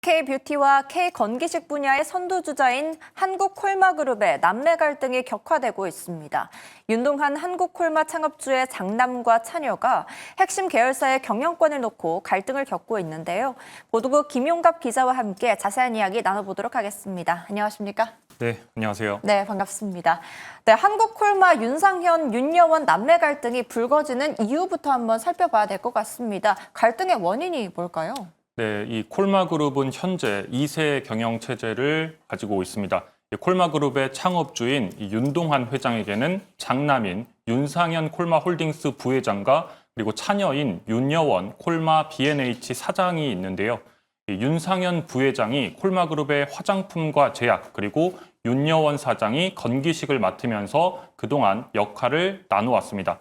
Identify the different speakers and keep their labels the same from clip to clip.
Speaker 1: K뷰티와 K건기식 분야의 선두주자인 한국콜마그룹의 남매 갈등이 격화되고 있습니다. 윤동한 한국콜마 창업주의 장남과 차녀가 핵심 계열사의 경영권을 놓고 갈등을 겪고 있는데요. 보도국 김용갑 기자와 함께 자세한 이야기 나눠보도록 하겠습니다. 안녕하십니까?
Speaker 2: 네, 안녕하세요.
Speaker 1: 네, 반갑습니다. 네, 한국콜마 윤상현, 윤여원 남매 갈등이 불거지는 이유부터 한번 살펴봐야 될 것 같습니다. 갈등의 원인이 뭘까요?
Speaker 2: 네, 이 콜마그룹은 현재 2세 경영 체제를 가지고 있습니다. 콜마그룹의 창업주인 윤동한 회장에게는 장남인 윤상현 콜마홀딩스 부회장과 그리고 차녀인 윤여원 콜마 B&H 사장이 있는데요. 윤상현 부회장이 콜마그룹의 화장품과 제약, 그리고 윤여원 사장이 건기식을 맡으면서 그동안 역할을 나누었습니다.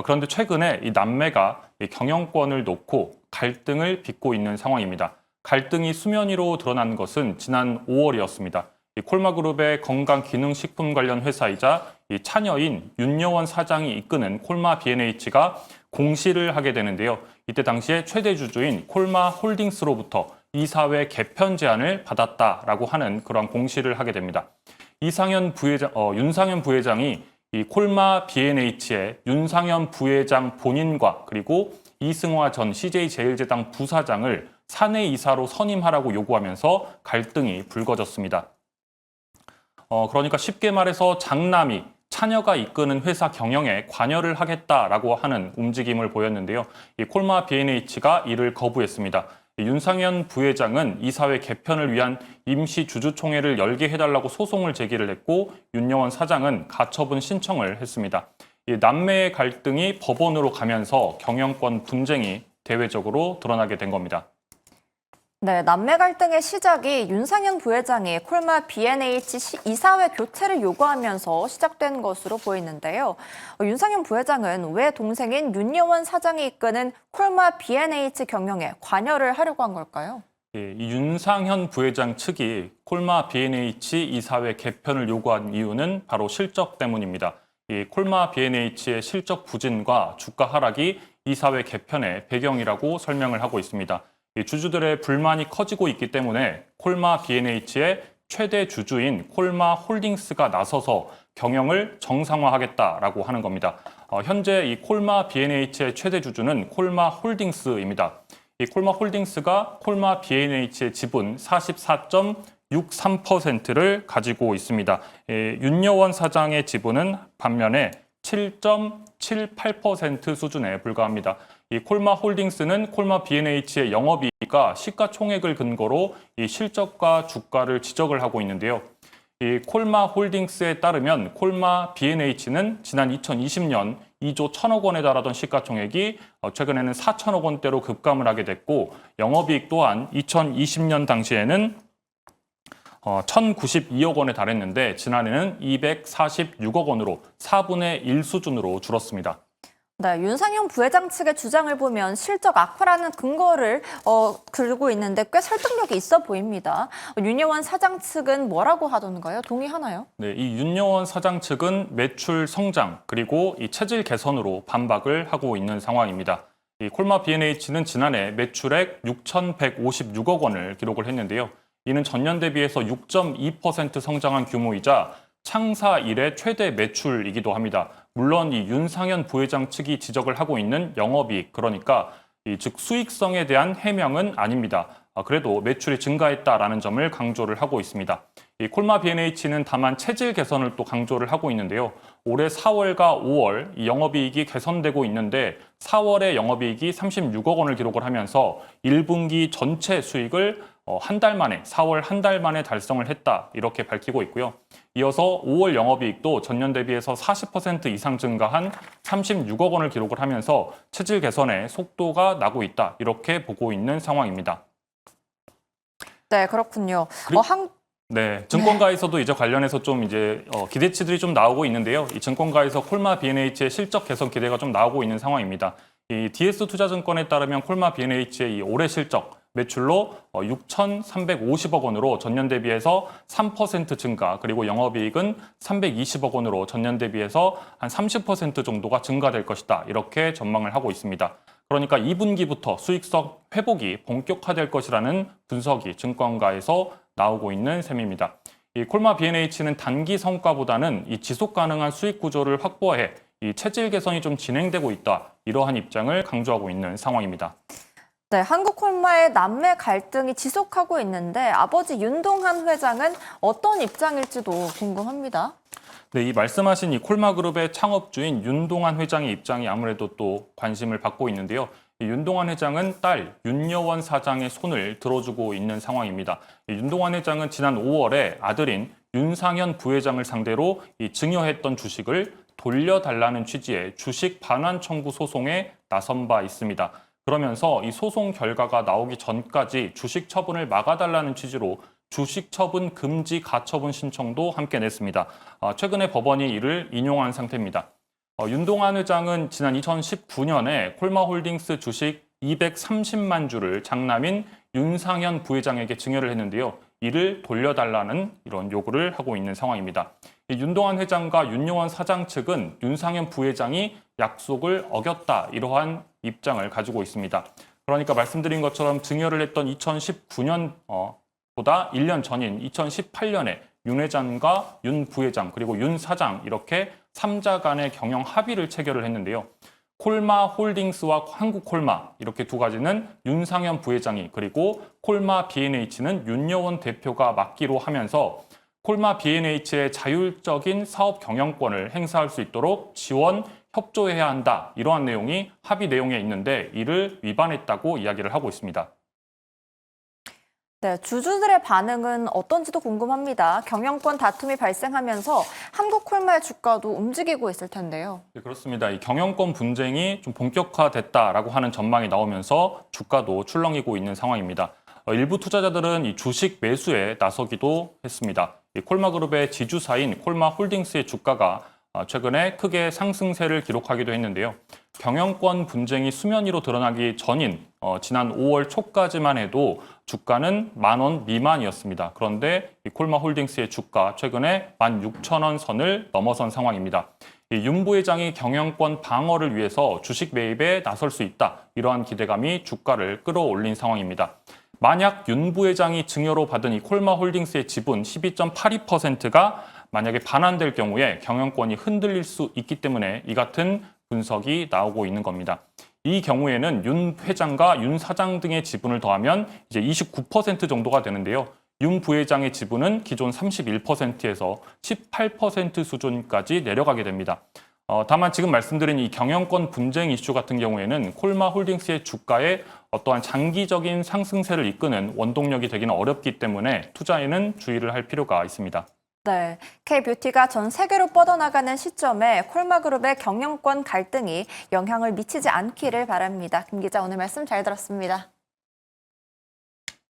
Speaker 2: 그런데 최근에 이 남매가 경영권을 놓고 갈등을 빚고 있는 상황입니다. 갈등이 수면 위로 드러난 것은 지난 5월이었습니다. 콜마그룹의 건강기능식품 관련 회사이자 차녀인 윤여원 사장이 이끄는 콜마 B&H가 공시를 하게 되는데요. 이때 당시에 최대 주주인 콜마홀딩스로부터 이사회 개편 제안을 받았다라고 하는 그런 공시를 하게 됩니다. 윤상현 부회장이 이 콜마 B&H의 윤상현 부회장 본인과 그리고 이승화 전 CJ제일제당 부사장을 사내이사로 선임하라고 요구하면서 갈등이 불거졌습니다. 그러니까 쉽게 말해서 장남이 차녀가 이끄는 회사 경영에 관여를 하겠다라고 하는 움직임을 보였는데요. 이 콜마 B&H가 이를 거부했습니다. 윤상현 부회장은 이사회 개편을 위한 임시 주주총회를 열게 해달라고 소송을 제기를 했고 윤여원 사장은 가처분 신청을 했습니다. 이 남매의 갈등이 법원으로 가면서 경영권 분쟁이 대외적으로 드러나게 된 겁니다.
Speaker 1: 네, 남매 갈등의 시작이 윤상현 부회장이 콜마 B&H 이사회 교체를 요구하면서 시작된 것으로 보이는데요. 윤상현 부회장은 왜 동생인 윤여원 사장이 이끄는 콜마 B&H 경영에 관여를 하려고 한 걸까요?
Speaker 2: 이 윤상현 부회장 측이 콜마 B&H 이사회 개편을 요구한 이유는 바로 실적 때문입니다. 이 콜마 B&H의 실적 부진과 주가 하락이 이사회 개편의 배경이라고 설명을 하고 있습니다. 주주들의 불만이 커지고 있기 때문에 콜마 B&H의 최대 주주인 콜마 홀딩스가 나서서 경영을 정상화하겠다라고 하는 겁니다. 현재 이 콜마 B&H의 최대 주주는 콜마 홀딩스입니다. 이 콜마 홀딩스가 콜마 B&H의 지분 44.63%를 가지고 있습니다. 윤여원 사장의 지분은 반면에 7.78% 수준에 불과합니다. 이 콜마 홀딩스는 콜마 B&H의 영업이익과 시가총액을 근거로 이 실적과 주가를 지적을 하고 있는데요. 이 콜마 홀딩스에 따르면 콜마 B&H는 지난 2020년 2조 1천억 원에 달하던 시가총액이 최근에는 4천억 원대로 급감을 하게 됐고 영업이익 또한 2020년 당시에는 1,092억 원에 달했는데 지난해는 246억 원으로 4분의 1 수준으로 줄었습니다.
Speaker 1: 네, 윤상현 부회장 측의 주장을 보면 실적 악화라는 근거를 들고 있는데 꽤 설득력이 있어 보입니다. 윤여원 사장 측은 뭐라고 하던가요? 동의하나요?
Speaker 2: 네, 이 윤여원 사장 측은 매출 성장 그리고 이 체질 개선으로 반박을 하고 있는 상황입니다. 이 콜마 B&H는 지난해 매출액 6,156억 원을 기록을 했는데요. 이는 전년 대비해서 6.2% 성장한 규모이자 창사 이래 최대 매출이기도 합니다. 물론 이 윤상현 부회장 측이 지적을 하고 있는 영업이익, 그러니까 즉 수익성에 대한 해명은 아닙니다. 그래도 매출이 증가했다라는 점을 강조를 하고 있습니다. 이 콜마 B&H는 다만 체질 개선을 또 강조를 하고 있는데요. 올해 4월과 5월 이 영업이익이 개선되고 있는데 4월에 영업이익이 36억 원을 기록을 하면서 1분기 전체 수익을 한 달 만에, 4월 한 달 만에 달성을 했다 이렇게 밝히고 있고요. 이어서 5월 영업이익도 전년 대비해서 40% 이상 증가한 36억 원을 기록을 하면서 체질 개선에 속도가 나고 있다 이렇게 보고 있는 상황입니다.
Speaker 1: 네, 그렇군요.
Speaker 2: 네, 증권가에서도 이제 관련해서 좀 이제 기대치들이 좀 나오고 있는데요. 이 증권가에서 콜마 B&H의 실적 개선 기대가 좀 나오고 있는 상황입니다. 이 DS투자증권에 따르면 콜마 B&H의 이 올해 실적 매출로 6,350억 원으로 전년 대비해서 3% 증가, 그리고 영업이익은 320억 원으로 전년 대비해서 한 30% 정도가 증가될 것이다. 이렇게 전망을 하고 있습니다. 그러니까 2분기부터 수익성 회복이 본격화될 것이라는 분석이 증권가에서 나오고 있는 셈입니다. 이 콜마 B&H는 단기 성과보다는 이 지속 가능한 수익 구조를 확보해 이 체질 개선이 좀 진행되고 있다. 이러한 입장을 강조하고 있는 상황입니다.
Speaker 1: 네, 한국콜마의 남매 갈등이 지속하고 있는데 아버지 윤동한 회장은 어떤 입장일지도 궁금합니다.
Speaker 2: 네, 이 말씀하신 이 콜마그룹의 창업주인 윤동한 회장의 입장이 아무래도 또 관심을 받고 있는데요. 이 윤동한 회장은 딸 윤여원 사장의 손을 들어주고 있는 상황입니다. 이 윤동한 회장은 지난 5월에 아들인 윤상현 부회장을 상대로 이 증여했던 주식을 돌려달라는 취지의 주식 반환 청구 소송에 나선 바 있습니다. 그러면서 이 소송 결과가 나오기 전까지 주식 처분을 막아달라는 취지로 주식 처분 금지 가처분 신청도 함께 냈습니다. 최근에 법원이 이를 인용한 상태입니다. 윤동한 회장은 지난 2019년에 콜마홀딩스 주식 230만 주를 장남인 윤상현 부회장에게 증여를 했는데요. 이를 돌려달라는 이런 요구를 하고 있는 상황입니다. 윤동한 회장과 윤여원 사장 측은 윤상현 부회장이 약속을 어겼다 이러한 입장을 가지고 있습니다. 그러니까 말씀드린 것처럼 증여를 했던 2019년 보다 1년 전인 2018년에 윤 회장과 윤 부회장 그리고 윤 사장 이렇게 3자 간의 경영 합의를 체결을 했는데요. 콜마 홀딩스와 한국콜마 이렇게 두 가지는 윤상현 부회장이 그리고 콜마 B&H는 윤여원 대표가 맡기로 하면서 콜마 B&H의 자율적인 사업 경영권을 행사할 수 있도록 지원, 협조해야 한다. 이러한 내용이 합의 내용에 있는데 이를 위반했다고 이야기를 하고 있습니다.
Speaker 1: 네, 주주들의 반응은 어떤지도 궁금합니다. 경영권 다툼이 발생하면서 한국콜마의 주가도 움직이고 있을 텐데요.
Speaker 2: 네, 그렇습니다. 이 경영권 분쟁이 좀 본격화됐다라고 하는 전망이 나오면서 주가도 출렁이고 있는 상황입니다. 일부 투자자들은 이 주식 매수에 나서기도 했습니다. 이 콜마그룹의 지주사인 콜마홀딩스의 주가가 최근에 크게 상승세를 기록하기도 했는데요. 경영권 분쟁이 수면 위로 드러나기 전인 지난 5월 초까지만 해도 주가는 10,000원 미만이었습니다. 그런데 이 콜마홀딩스의 주가 최근에 16,000원 선을 넘어선 상황입니다. 윤 부회장이 경영권 방어를 위해서 주식 매입에 나설 수 있다. 이러한 기대감이 주가를 끌어올린 상황입니다. 만약 윤 부회장이 증여로 받은 이 콜마홀딩스의 지분 12.82%가 만약에 반환될 경우에 경영권이 흔들릴 수 있기 때문에 이 같은 분석이 나오고 있는 겁니다. 이 경우에는 윤 회장과 윤 사장 등의 지분을 더하면 이제 29% 정도가 되는데요. 윤 부회장의 지분은 기존 31%에서 18% 수준까지 내려가게 됩니다. 다만 지금 말씀드린 이 경영권 분쟁 이슈 같은 경우에는 콜마홀딩스의 주가에 어떠한 장기적인 상승세를 이끄는 원동력이 되기는 어렵기 때문에 투자에는 주의를 할 필요가 있습니다.
Speaker 1: 네, K뷰티가 전 세계로 뻗어나가는 시점에 콜마그룹의 경영권 갈등이 영향을 미치지 않기를 바랍니다. 김 기자 오늘 말씀 잘 들었습니다.